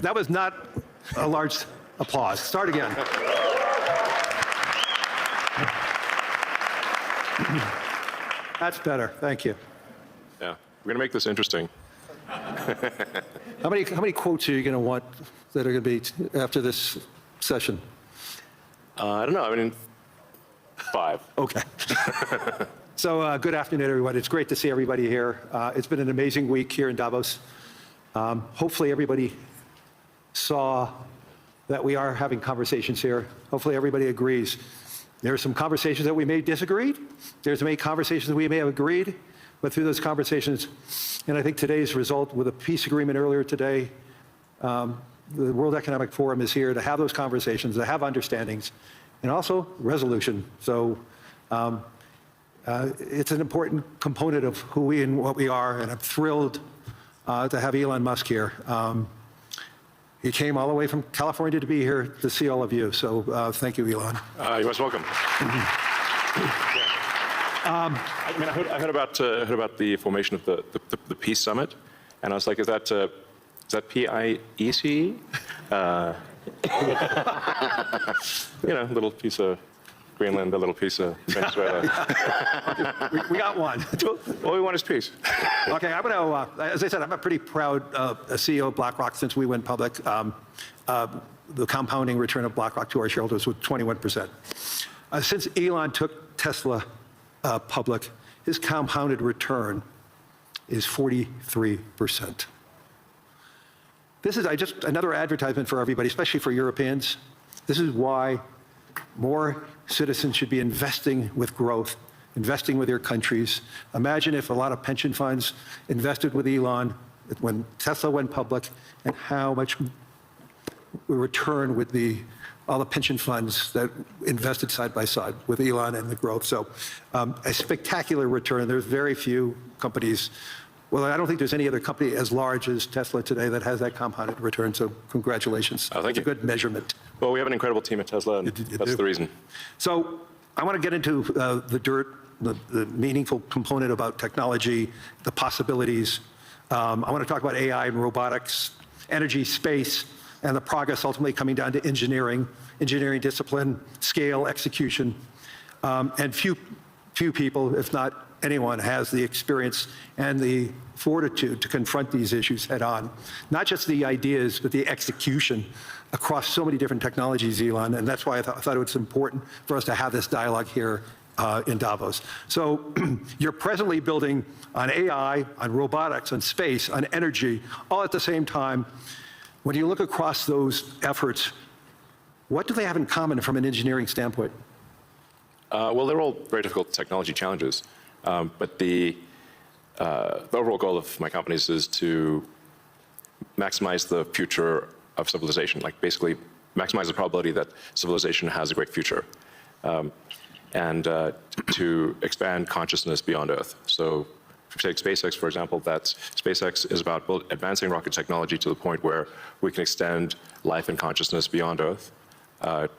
That was not a large applause. Start again. That's better. Thank you. Yeah, we're going to make this interesting. How many quotes are you going to want that are going to be after this session? I don't know. I mean, 5. Okay. So good afternoon, everyone. It's great to see everybody here. It's been an amazing week here in Davos. Hopefully everybody saw that we are having conversations here. Hopefully everybody agrees. There are some conversations that we may have disagreed. There's many conversations that we may have agreed. But through those conversations, and I think today's result with a peace agreement earlier today, the World Economic Forum is here to have those conversations, to have understandings, and also resolution. So it's an important component of who we and what we are, and I'm thrilled to have Elon Musk here. He came all the way from California to be here to see all of you, so thank you, Elon. You're most welcome. I mean, I heard about the formation of the Peace Summit, and I was like, is that P-I-E-C? You know, a little piece of Greenland, a little piece of Venezuela. we got one. All we want is peace. Okay, I'm going to, as I said, I'm a pretty proud CEO of BlackRock since we went public. The compounding return of BlackRock to our shareholders was 21%. Since Elon took Tesla public, his compounded return is 43%. This is just another advertisement for everybody, especially for Europeans. This is why more citizens should be investing with growth, investing with their countries. Imagine if a lot of pension funds invested with Elon when Tesla went public, and how much return would all the pension funds that invested side by side with Elon and the growth. So a spectacular return. There's very few companies. Well, I don't think there's any other company as large as Tesla today that has that compounded return, so congratulations. Oh, thank you. It's a good measurement. Well, we have an incredible team at Tesla, and that's the reason. So I want to get into the dirt, the meaningful component about technology, the possibilities. I want to talk about AI and robotics, energy, space, and the progress ultimately coming down to engineering discipline, scale, execution. And few people, if not anyone, has the experience and the fortitude to confront these issues head on. Not just the ideas, but the execution across so many different technologies, Elon, and that's why I thought it was important for us to have this dialogue here in Davos. So you're presently building on AI, on robotics, on space, on energy, all at the same time. When you look across those efforts, what do they have in common from an engineering standpoint? Well, they're all very difficult technology challenges. But the overall goal of my companies is to maximize the future of civilization, like basically maximize the probability that civilization has a great future, and to expand consciousness beyond Earth. So if you take SpaceX, for example, SpaceX is about advancing rocket technology to the point where we can extend life and consciousness beyond Earth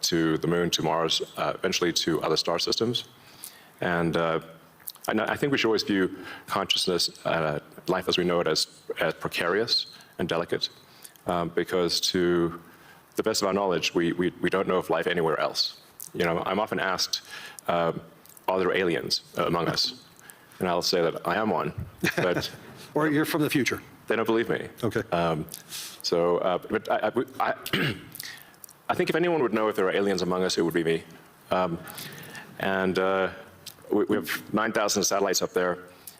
to the moon, to Mars, eventually to other star systems. And I think we should always view consciousness, life as we know it, as precarious and delicate, because to the best of our knowledge, we don't know of life anywhere else. You know, I'm often asked, are there aliens among us? And I'll say that I am one, but or you're from the future. They don't believe me. Okay. But I think if anyone would know if there are aliens among us, it would be me. We have 9,000 satellites up there,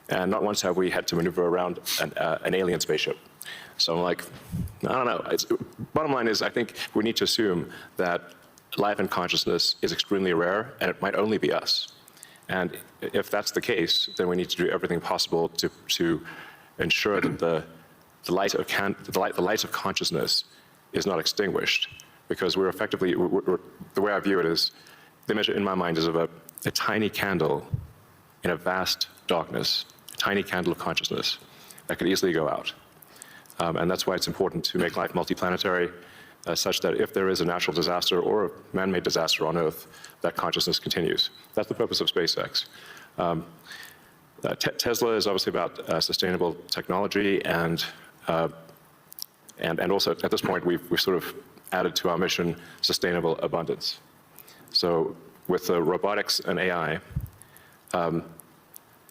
and not once have we had to maneuver around an alien spaceship. So I'm like, I don't know. Bottom line is, I think we need to assume that life and consciousness is extremely rare, and it might only be us. And if that's the case, then we need to do everything possible to ensure that the light of consciousness is not extinguished, because we're effectively, the way I view it is, the image in my mind is of a tiny candle in a vast darkness, a tiny candle of consciousness that could easily go out. And that's why it's important to make life multiplanetary, such that if there is a natural disaster or a man-made disaster on Earth, that consciousness continues. That's the purpose of SpaceX. Tesla is obviously about sustainable technology and And also, at this point, we've sort of added to our mission sustainable abundance. So with robotics and AI,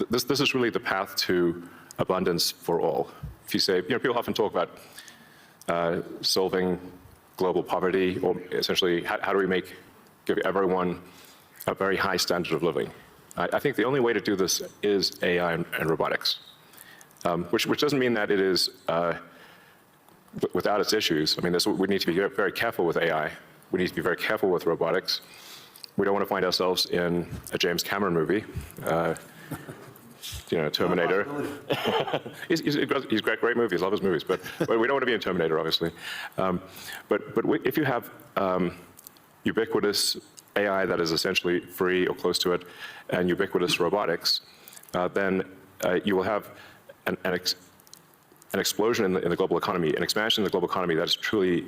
this is really the path to abundance for all. If you say, people often talk about solving global poverty, or essentially, how do we give everyone a very high standard of living? I think the only way to do this is AI and robotics, which doesn't mean that it is without its issues. I mean, we need to be very careful with AI. We need to be very careful with robotics. We don't want to find ourselves in a James Cameron movie, Terminator. He's great movies, love his movies, but we don't want to be in Terminator, obviously. But if you have ubiquitous AI that is essentially free or close to it, and ubiquitous robotics, then you will have an explosion in the global economy, an expansion in the global economy that is truly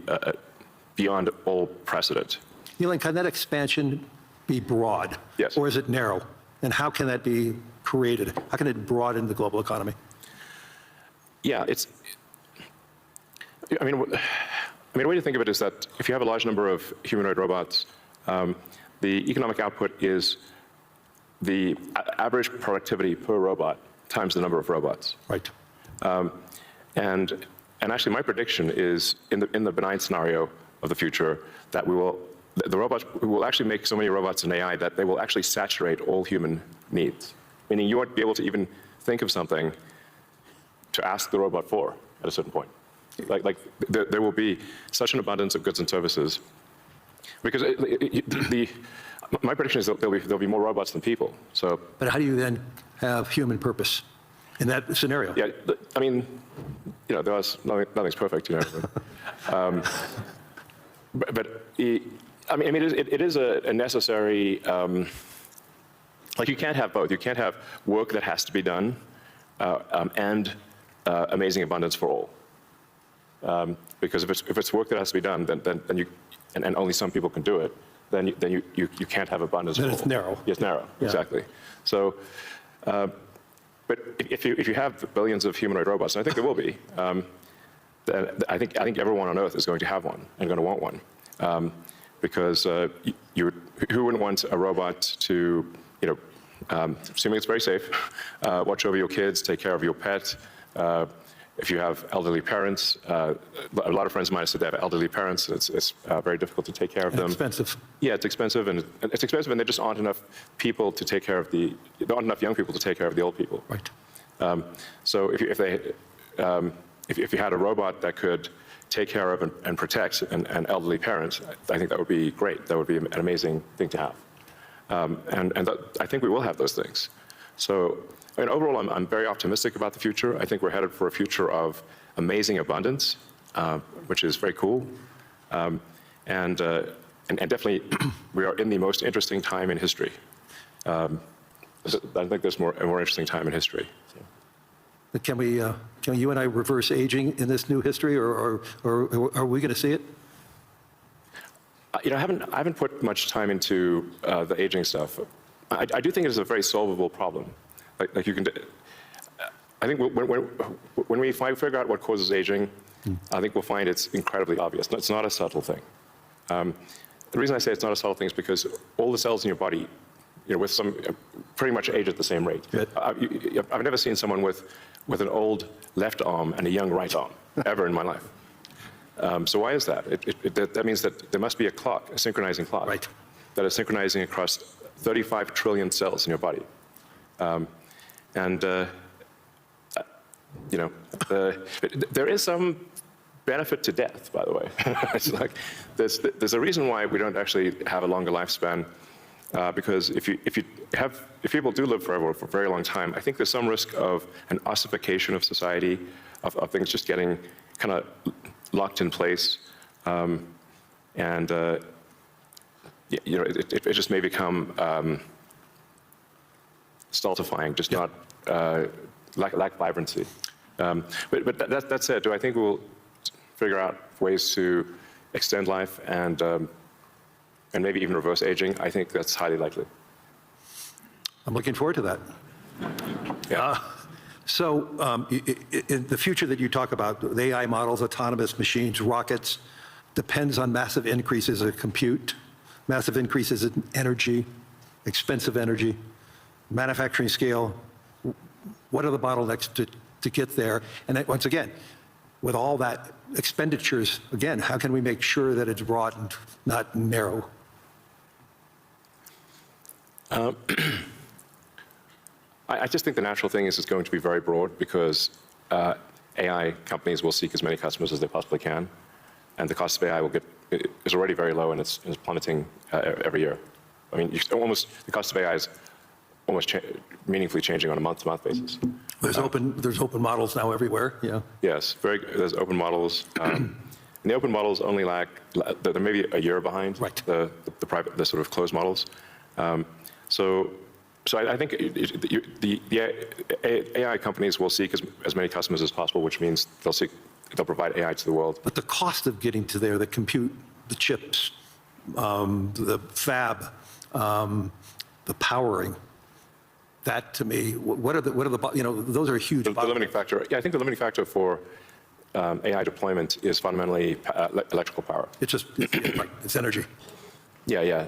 beyond all precedent. Elon, can that expansion be broad? Yes. Or is it narrow? And how can that be created? How can it broaden the global economy? Yeah, I mean, a way to think of it is that if you have a large number of humanoid robots, the economic output is the average productivity per robot times the number of robots. Right. And actually, my prediction is in the benign scenario of the future that we will actually make so many robots and AI that they will actually saturate all human needs. Meaning you won't be able to even think of something to ask the robot for at a certain point. Like there will be such an abundance of goods and services, because my prediction is that there'll be more robots than people. So. But how do you then have human purpose in that scenario? Yeah, I mean, nothing's perfect, I mean, it is a necessary. Like you can't have both. You can't have work that has to be done and amazing abundance for all. Because if it's work that has to be done, then you and only some people can do it, then you can't have abundance. Then for it's all. narrow. It's narrow, Yeah. exactly. So, but if you have billions of humanoid robots, and I think there will be, then I think everyone on Earth is going to have one and going to want one, because who wouldn't want a robot to, assuming it's very safe, watch over your kids, take care of your pet. If you have elderly parents, a lot of friends of mine said they have elderly parents. It's very difficult to take care of them. Expensive. Yeah, it's expensive, and there just aren't enough people to take care of there aren't enough young people to take care of the old people. Right. So if you had a robot that could take care of and protect an elderly parent, I think that would be great. That would be an amazing thing to have. I think we will have those things. So, I mean, overall, I'm very optimistic about the future. I think we're headed for a future of amazing abundance, which is very cool. And definitely, we are in the most interesting time in history. I think there's a more interesting time in history. So. Can you and I reverse aging in this new history, or are we going to see it? I haven't put much time into the aging stuff. I do think it is a very solvable problem. Like you can, I think when we figure out what causes aging, I think we'll find it's incredibly obvious. It's not a subtle thing. The reason I say it's not a subtle thing is because all the cells in your body, with some pretty much age at the same rate. I've never seen someone with an old left arm and a young right arm ever in my life. So why is that? That means that there must be a clock, a synchronizing clock, right, that is synchronizing across 35 trillion cells in your body. There is some benefit to death, by the way. It's like there's a reason why we don't actually have a longer lifespan, because if people do live forever for a very long time, I think there's some risk of an ossification of society, of things just getting kind of locked in place, it just may become stultifying, just not lack vibrancy. But that said, do I think we'll figure out ways to extend life and maybe even reverse aging? I think that's highly likely. I'm looking forward to that. Yeah. So in the future that you talk about, the AI models, autonomous machines, rockets, depends on massive increases in compute, massive increases in energy, expensive energy, manufacturing scale. What are the bottlenecks to get there? And then, once again, with all that expenditures, again, how can we make sure that it's broad and not narrow? I just think the natural thing is it's going to be very broad because AI companies will seek as many customers as they possibly can, and the cost of AI is already very low and it's plummeting every year. I mean, the cost of AI is almost meaningfully changing on a month-to-month basis. There's open models now everywhere. Yeah. Yes, there's open models. And the open models only lag. They're maybe a year behind the sort of closed models. So I think the AI companies will seek as many customers as possible, which means they'll provide AI to the world. But the cost of getting to there, the compute, the chips, the fab, the powering, that to me, what are the those are huge. The limiting factor. Yeah, I think the limiting factor for AI deployment is fundamentally electrical power. It's energy. Yeah.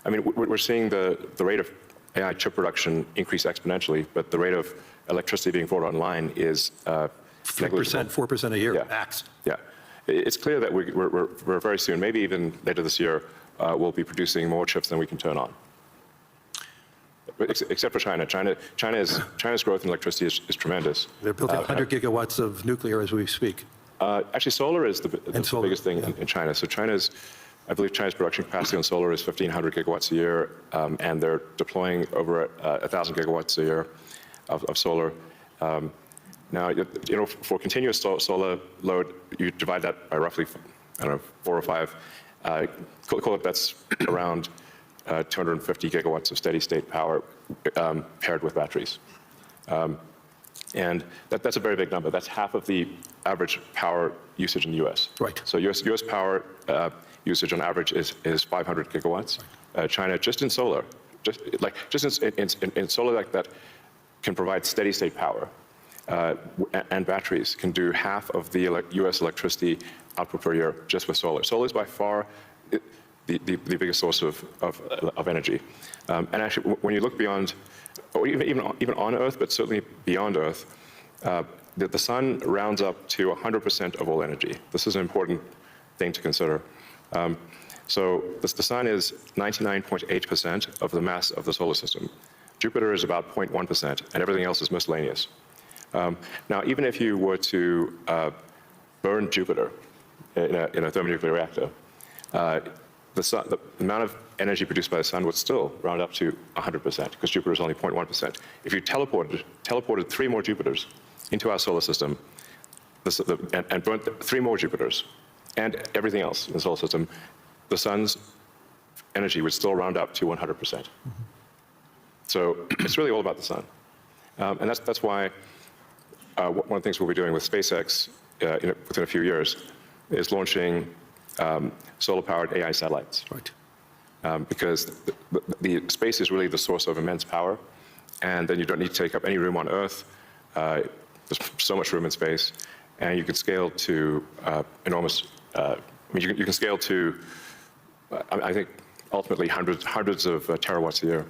I mean, we're seeing the rate of AI chip production increase exponentially, but the rate of electricity being brought online is 3%, 4% a year, max. Yeah. It's clear that we're very soon, maybe even later this year, we'll be producing more chips than we can turn on. Except for China. China's growth in electricity is tremendous. They're building 100 gigawatts of nuclear as we speak. Actually, solar is the biggest thing in China. So I believe China's production capacity on solar is 1,500 gigawatts a year, and they're deploying over 1,000 gigawatts a year of solar. Now, for continuous solar load, you divide that by roughly, 4 or 5. Call it that's around 250 gigawatts of steady-state power paired with batteries. And that's a very big number. That's half of the average power usage in the U.S. Right. So U.S. power usage on average is 500 gigawatts. China, just in solar, in solar like that, can provide steady-state power, and batteries can do half of the U.S. electricity output per year just with solar. Solar is by far the biggest source of energy. And actually, when you look beyond, or even on Earth, but certainly beyond Earth, the sun rounds up to 100% of all energy. This is an important thing to consider. So the sun is 99.8% of the mass of the solar system. Jupiter is about 0.1%, and everything else is miscellaneous. Now, even if you were to burn Jupiter in a thermonuclear reactor, the amount of energy produced by the sun would still round up to 100%, because Jupiter is only 0.1%. If you teleported 3 more Jupiters into our solar system, and burnt 3 more Jupiters, and everything else in the solar system, the sun's energy would still round up to 100%. Mm-hmm. So it's really all about the sun. And that's why one of the things we'll be doing with SpaceX within a few years is launching solar-powered AI satellites. Right. Because the space is really the source of immense power, and then you don't need to take up any room on Earth. There's so much room in space, and you can scale to enormous. You can scale to, I think, ultimately hundreds of terawatts a year.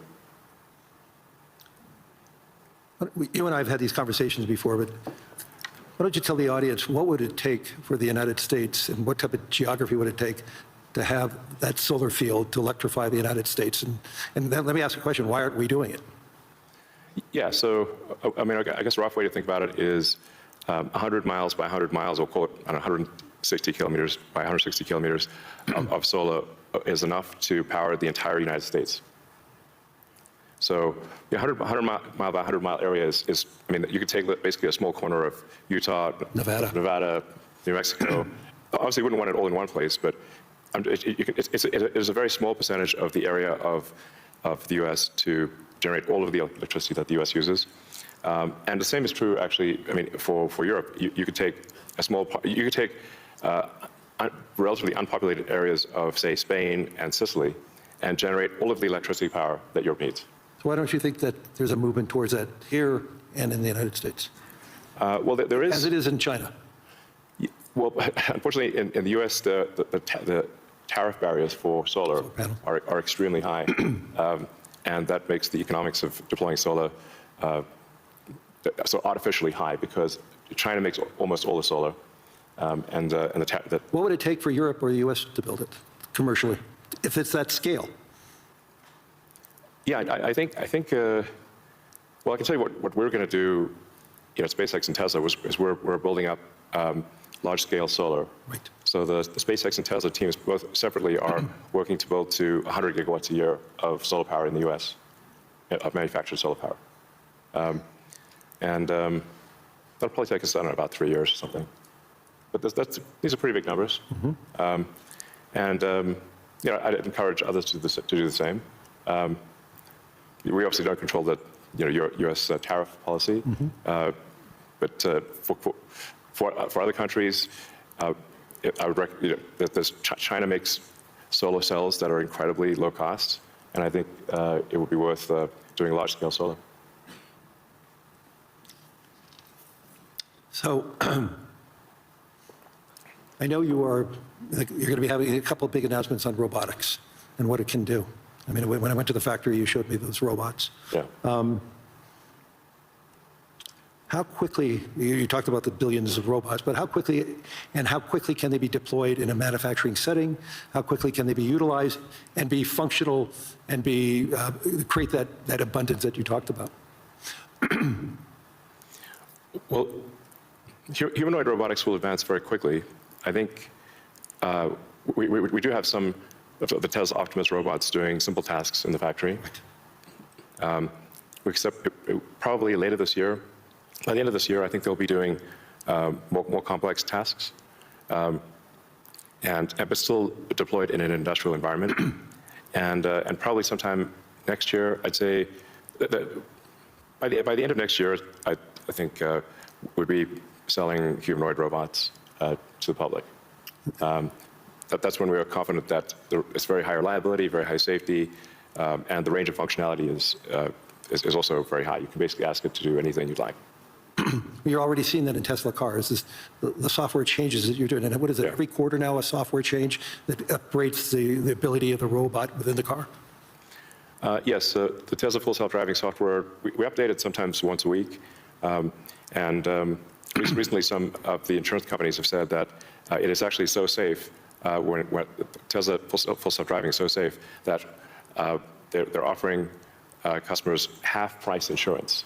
You and I have had these conversations before, but why don't you tell the audience what would it take for the United States, and what type of geography would it take to have that solar field to electrify the United States? And then let me ask a question: why aren't we doing it? Yeah. So I mean, I guess a rough way to think about it is 100 miles by 100 miles, or call it 160 kilometers by 160 kilometers of solar is enough to power the entire United States. So the 100 mile by 100 mile area is, I mean, you could take basically a small corner of Utah, Nevada, New Mexico. Obviously, you wouldn't want it all in one place, but it's a very small percentage of the area of the U.S. to generate all of the electricity that the U.S. uses. And the same is true, actually, I mean, for Europe. You could take relatively unpopulated areas of, say, Spain and Sicily, and generate all of the electricity power that Europe needs. So why don't you think that there's a movement towards that here and in the United States, Well, there is. as it is in China? Well, unfortunately, in the U.S., the tariff barriers for solar panel. are extremely high, and that makes the economics of deploying solar so artificially high because China makes almost all the solar, What would it take for Europe or the U.S. to build it commercially, if it's that scale? Yeah, I think. Well, I can tell you what we're going to do. You know, SpaceX and Tesla is we're building up large-scale solar. Right. So the SpaceX and Tesla teams both separately are working to build to 100 gigawatts a year of solar power in the U.S. Of manufactured solar power, that'll probably take us, I don't know, about 3 years or something. But these are pretty big numbers, you know, I'd encourage others to do the same. We obviously don't control the U.S. Tariff policy, but for other countries, I would recommend that China makes solar cells that are incredibly low cost, and I think it would be worth doing large-scale solar. So I know you're going to be having a couple of big announcements on robotics and what it can do. I mean, when I went to the factory, you showed me those robots. Yeah. How quickly, you talked about the billions of robots, but how quickly can they be deployed in a manufacturing setting? How quickly can they be utilized and be functional and create that abundance that you talked about? Well, humanoid robotics will advance very quickly. I think we do have some of the Tesla Optimus robots doing simple tasks in the factory. We expect probably later this year. By the end of this year, I think they'll be doing more complex tasks, but still deployed in an industrial environment. And probably sometime next year, I'd say that by the end of next year, I think we'd be selling humanoid robots to the public. That's when we are confident that it's very high reliability, very high safety, and the range of functionality is also very high. You can basically ask it to do anything you'd like. You're already seeing that in Tesla cars. The software changes that you're doing, and what is it, Yeah. every quarter now a software change that upgrades the ability of the robot within the car? Yes, the Tesla Full Self-Driving software, we update it sometimes once a week. Recently, some of the insurance companies have said that it is actually so safe, when Tesla Full Self-Driving is so safe that they're offering customers half-price insurance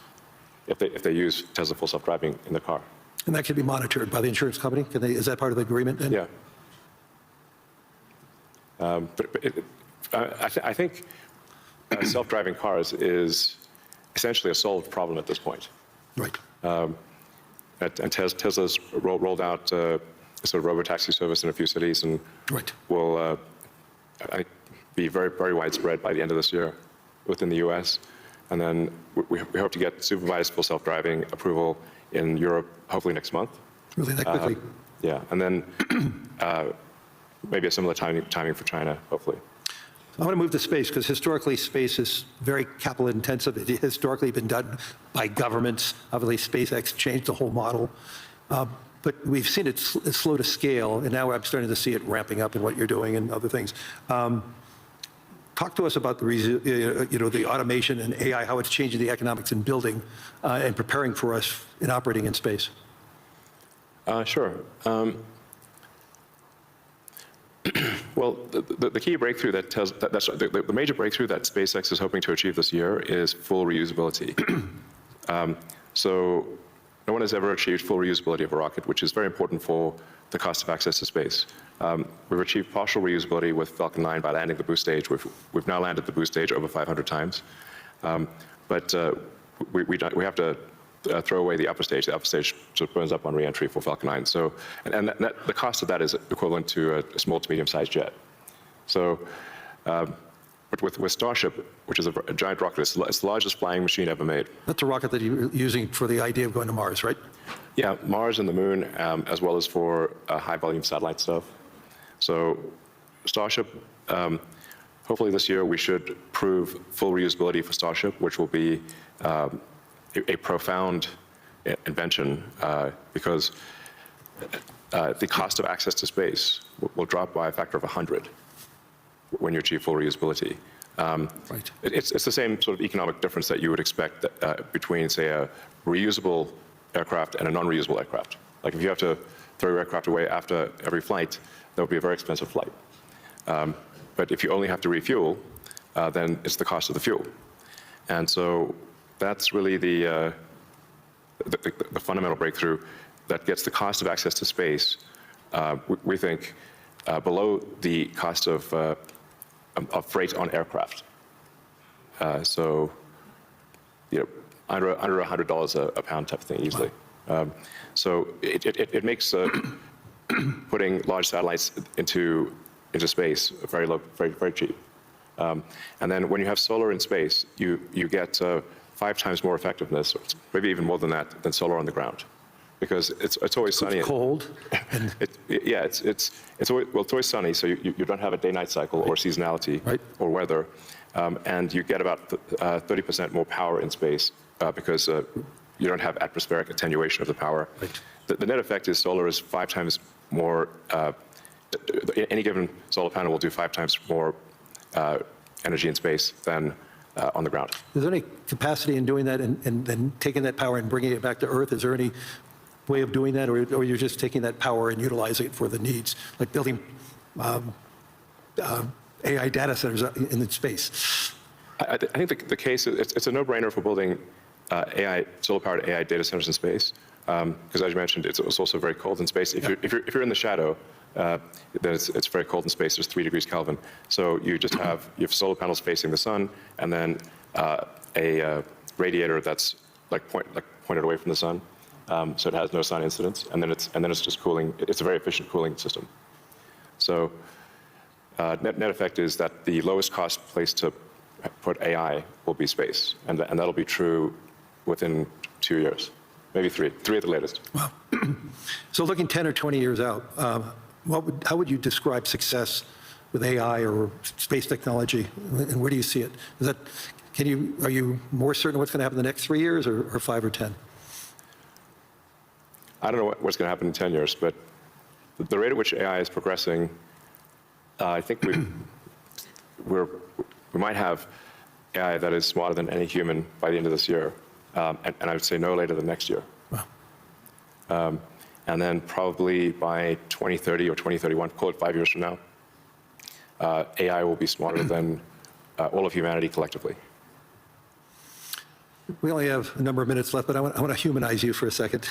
if they use Tesla Full Self-Driving in the car. And that can be monitored by the insurance company? Is that part of the agreement then? Yeah. I think self-driving cars is essentially a solved problem at this point. Right. And Tesla's rolled out a sort of Robotaxi service in a few cities, and Right. will be very, very widespread by the end of this year within the U.S. And then we hope to get supervised full self-driving approval in Europe, hopefully next month. Really that quickly? Yeah, and then maybe a similar timing for China, hopefully. I want to move to space because historically space is very capital intensive. It has historically been done by governments. Obviously, SpaceX changed the whole model. But we've seen it slow to scale, and now I'm starting to see it ramping up in what you're doing and other things. Talk to us about the automation and AI, how it's changing the economics in building and preparing for us in operating in space. Sure. Well, the key breakthrough the major breakthrough that SpaceX is hoping to achieve this year is full reusability. So no one has ever achieved full reusability of a rocket, which is very important for the cost of access to space. We've achieved partial reusability with Falcon 9 by landing the boost stage. We've now landed the boost stage over 500 times. But we have to throw away the upper stage. The upper stage sort of burns up on reentry for Falcon 9. So, and the cost of that is equivalent to a small to medium-sized jet. So, but with Starship, which is a giant rocket, it's the largest flying machine ever made. That's a rocket that you're using for the idea of going to Mars, right? Yeah, Mars and the Moon, as well as for high-volume satellite stuff. So Starship hopefully this year we should prove full reusability for Starship, which will be a profound invention because the cost of access to space will drop by a factor of 100 when you achieve full reusability. Right. It's the same sort of economic difference that you would expect between, say, a reusable aircraft and a non-reusable aircraft. Like if you have to throw your aircraft away after every flight, that would be a very expensive flight. But if you only have to refuel, then it's the cost of the fuel. And so that's really the fundamental breakthrough that gets the cost of access to space, we think, below the cost of freight on aircraft. So, under $100 a pound type of thing easily. So it makes putting large satellites into space very low, very cheap. And then when you have solar in space, you get 5 times more effectiveness, maybe even more than that, than solar on the ground, because it's always sunny. It's cold. It's always sunny, so you don't have a day-night cycle or seasonality or weather, and you get about 30% more power in space because you don't have atmospheric attenuation of the power. Right. The net effect is solar is 5 times more. Any given solar panel will do 5 times more energy in space than on the ground. Is there any capacity in doing that and then taking that power and bringing it back to Earth? Is there any way of doing that, or you're just taking that power and utilizing it for the needs, like building AI data centers in space? I think the case, it's a no-brainer for building solar-powered AI data centers in space, because as you mentioned, it's also very cold in space. If you're in the shadow, then it's very cold in space. There's 3 degrees Kelvin. So you just have solar panels facing the sun, and then a radiator that's pointed away from the sun, so it has no sun incidence, and then it's just cooling. It's a very efficient cooling system. So net effect is that the lowest cost place to put AI will be space, and that'll be true within 2 years, maybe 3 at the latest. Wow. So looking 10 or 20 years out, how would you describe success with AI or space technology, and where do you see it? Are you more certain what's going to happen in the next 3 years, or 5 or 10? I don't know what's going to happen in 10 years, but the rate at which AI is progressing, I think we might have AI that is smarter than any human by the end of this year, and I would say no later than next year. Wow. And then probably by 2030 or 2031, call it 5 years from now, AI will be smarter than all of humanity collectively. We only have a number of minutes left, but I want to humanize you for a second.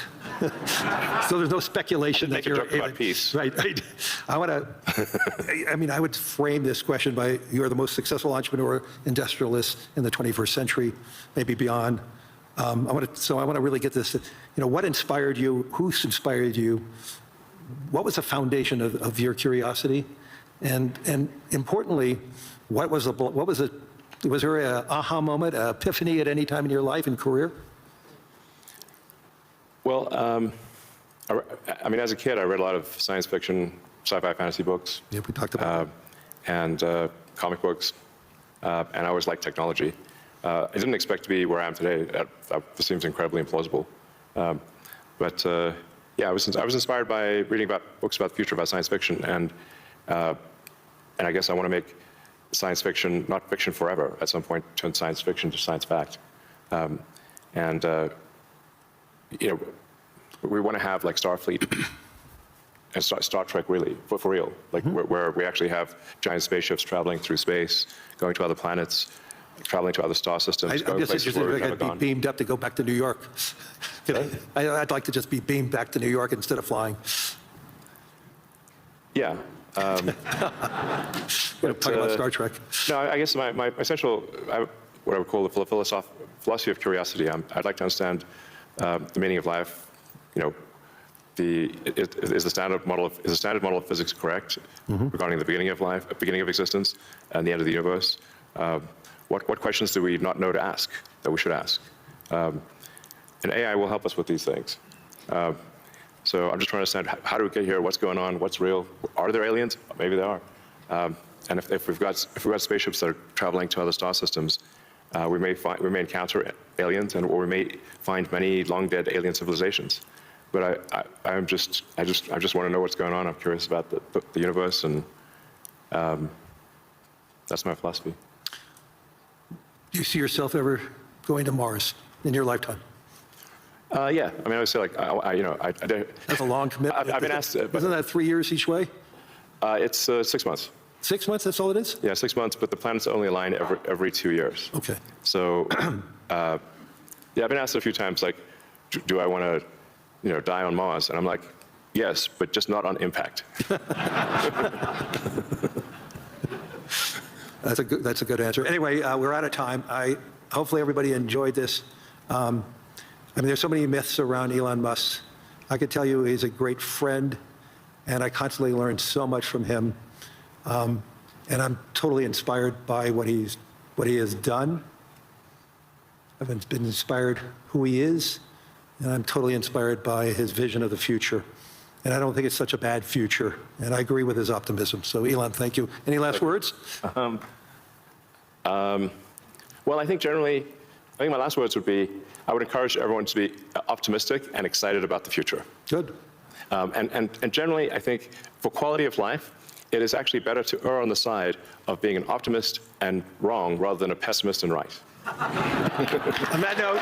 So there's no speculation that you're about peace. Right. I would frame this question by, you're the most successful entrepreneur, industrialist in the 21st century, maybe beyond. I want to really get this. What inspired you? Who's inspired you? What was the foundation of your curiosity? And importantly, was there an aha moment, an epiphany at any time in your life and career? Well, as a kid, I read a lot of science fiction, sci-fi, fantasy books. Yeah, we talked about and comic books, and I always liked technology. I didn't expect to be where I am today. That seems incredibly implausible. But I was inspired by reading about books about the future, about science fiction, and I guess I want to make science fiction not fiction forever. At some point, turn science fiction to science fact. We want to have like Starfleet and Star Trek, really, for real, like where we actually have giant spaceships traveling through space, going to other planets, traveling to other star systems. I'm just interested if I could be beamed up to go back to New York. I'd like to just be beamed back to New York instead of flying. Yeah. Talk about Star Trek. No, I guess my essential, what I would call the philosophy of curiosity. I'd like to understand the meaning of life. Is the standard model of physics correct regarding the beginning of life, beginning of existence, and the end of the universe? What questions do we not know to ask that we should ask? And AI will help us with these things. So I'm just trying to understand, how do we get here? What's going on? What's real? Are there aliens? Maybe there are. And if we've got spaceships that are traveling to other star systems, we may encounter aliens, or we may find many long dead alien civilizations. But I just want to know what's going on. I'm curious about the universe, and that's my philosophy. Do you see yourself ever going to Mars in your lifetime? Yeah, I mean, I would say like, That's a long commitment. I've been asked, but Isn't that 3 years each way? it's 6 months. 6 months, that's all it is? Yeah, 6 months, but the planets only align every 2 years. Okay. So, yeah, I've been asked a few times, like, do I want to, die on Mars? And I'm like, yes, but just not on impact. That's a good answer. Anyway, we're out of time. Hopefully everybody enjoyed this. I mean, there's so many myths around Elon Musk. I can tell you he's a great friend, and I constantly learn so much from him. And I'm totally inspired by what he has done. I've been inspired who he is, and I'm totally inspired by his vision of the future. And I don't think it's such a bad future, and I agree with his optimism. So Elon, thank you. Any last words? Well, I think my last words would be, I would encourage everyone to be optimistic and excited about the future. Good. And generally, I think for quality of life, it is actually better to err on the side of being an optimist and wrong rather than a pessimist and right. On that note.